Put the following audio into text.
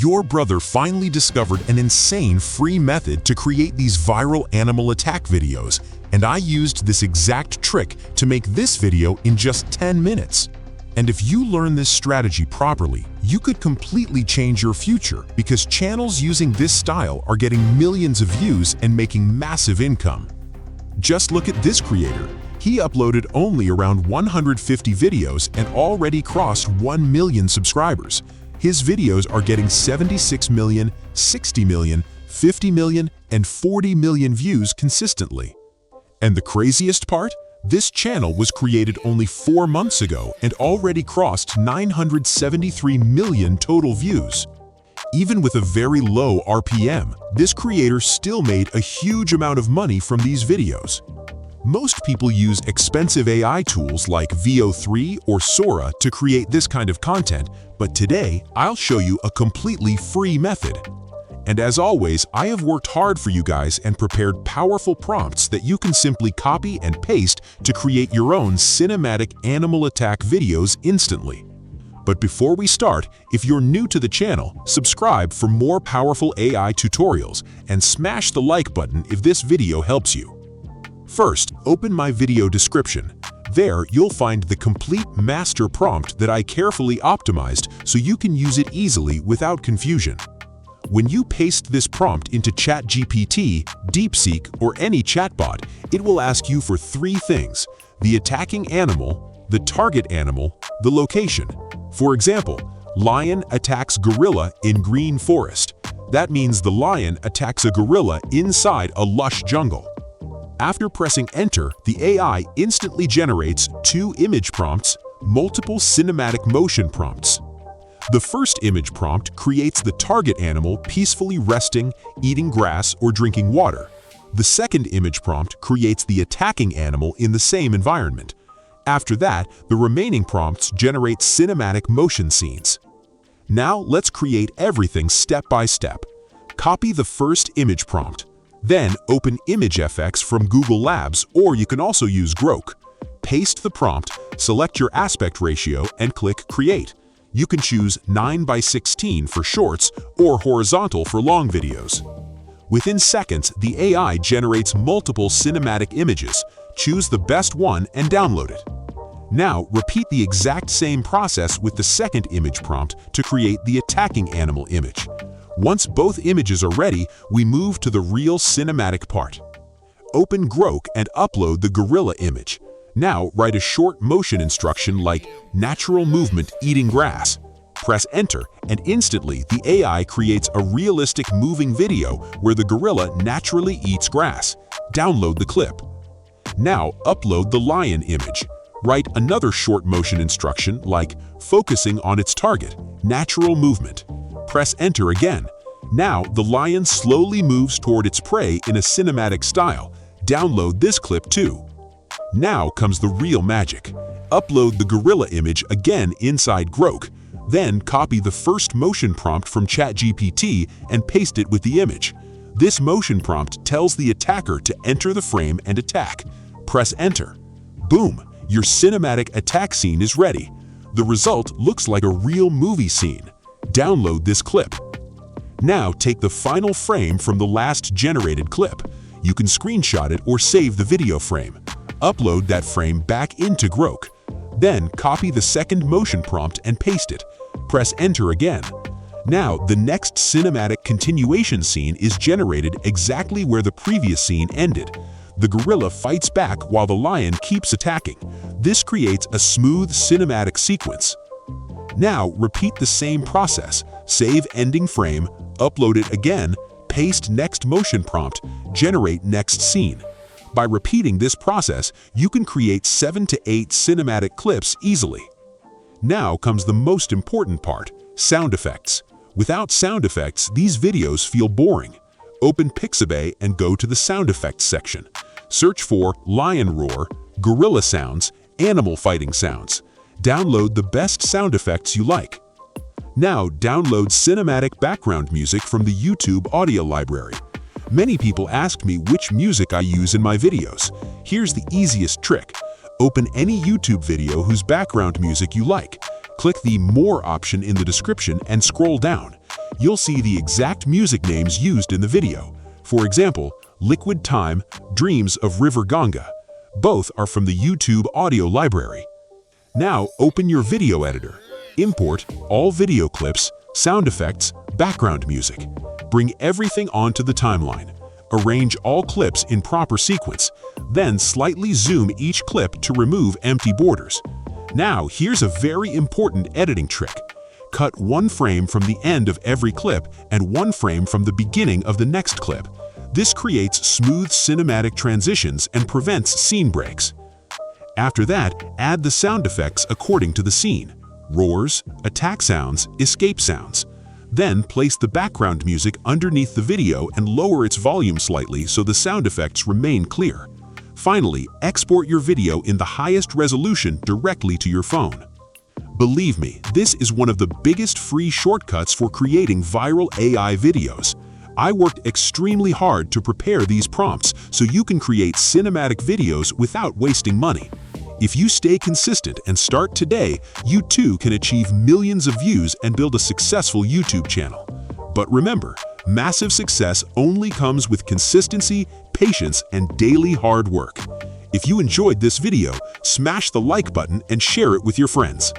Your brother finally discovered an insane free method to create these viral animal attack videos, and I used this exact trick to make this video in just 10 minutes. And if you learn this strategy properly, you could completely change your future because channels using this style are getting millions of views and making massive income. Just look at this creator. He uploaded only around 150 videos and already crossed 1 million subscribers. His videos are getting 76 million, 60 million, 50 million, and 40 million views consistently. And the craziest part? This channel was created only 4 months ago and already crossed 973 million total views. Even with a very low RPM, this creator still made a huge amount of money from these videos. Most people use expensive AI tools like VO3 or Sora to create this kind of content, but today I'll show you a completely free method. And as always, I have worked hard for you guys and prepared powerful prompts that you can simply copy and paste to create your own cinematic animal attack videos instantly. But before we start, if you're new to the channel, subscribe for more powerful AI tutorials and smash the like button if this video helps you. First, open my video description. There, you'll find the complete master prompt that I carefully optimized so you can use it easily without confusion. When you paste this prompt into ChatGPT, DeepSeek, or any chatbot, it will ask you for 3 things: the attacking animal, the target animal, the location. For example, lion attacks gorilla in green forest. That means the lion attacks a gorilla inside a lush jungle. After pressing enter, the AI instantly generates 2 image prompts, multiple cinematic motion prompts. The first image prompt creates the target animal peacefully resting, eating grass, or drinking water. The second image prompt creates the attacking animal in the same environment. After that, the remaining prompts generate cinematic motion scenes. Now let's create everything step by step. Copy the first image prompt. Then open ImageFX from Google Labs, or you can also use Grok. Paste the prompt, select your aspect ratio, and click Create. You can choose 9:16 for shorts or horizontal for long videos. Within seconds, the AI generates multiple cinematic images. Choose the best one and download it. Now, repeat the exact same process with the second image prompt to create the attacking animal image. Once both images are ready, we move to the real cinematic part. Open Grok and upload the gorilla image. Now write a short motion instruction like natural movement eating grass. Press enter and instantly the AI creates a realistic moving video where the gorilla naturally eats grass. Download the clip. Now upload the lion image. Write another short motion instruction like focusing on its target, natural movement. Press enter again. Now the lion slowly moves toward its prey in a cinematic style. Download this clip too. Now comes the real magic. Upload the gorilla image again inside Grok. Then copy the first motion prompt from ChatGPT and paste it with the image. This motion prompt tells the attacker to enter the frame and attack. Press enter. Boom! Your cinematic attack scene is ready. The result looks like a real movie scene. Download this clip. Now take the final frame from the last generated clip. You can screenshot it or save the video frame. Upload that frame back into Grok. Then copy the second motion prompt and paste it. Press enter again. Now the next cinematic continuation scene is generated exactly where the previous scene ended. The gorilla fights back while the lion keeps attacking. This creates a smooth cinematic sequence. Now repeat the same process. Save ending frame, upload it again, paste next motion prompt, generate next scene. By repeating this process, you can create 7 to 8 cinematic clips easily. Now comes the most important part, sound effects. Without sound effects, these videos feel boring. Open Pixabay and go to the sound effects section. Search for lion roar, gorilla sounds, animal fighting sounds. Download the best sound effects you like. Now download cinematic background music from the YouTube audio library. Many people ask me which music I use in my videos. Here's the easiest trick. Open any YouTube video whose background music you like. Click the More option in the description and scroll down. you'll see the exact music names used in the video. For example, Liquid Time, Dreams of River Ganga. Both are from the YouTube audio library. Now open your video editor. Import all video clips, sound effects, background music. Bring everything onto the timeline. Arrange all clips in proper sequence. Then slightly zoom each clip to remove empty borders. Now here's a very important editing trick. Cut one frame from the end of every clip and one frame from the beginning of the next clip. This creates smooth cinematic transitions and prevents scene breaks. After that, add the sound effects according to the scene: roars, attack sounds, escape sounds. Then place the background music underneath the video and lower its volume slightly so the sound effects remain clear. Finally, export your video in the highest resolution directly to your phone. Believe me, this is one of the biggest free shortcuts for creating viral AI videos. I worked extremely hard to prepare these prompts so you can create cinematic videos without wasting money. If you stay consistent and start today, you too can achieve millions of views and build a successful YouTube channel. But remember, massive success only comes with consistency, patience, and daily hard work. If you enjoyed this video, smash the like button and share it with your friends.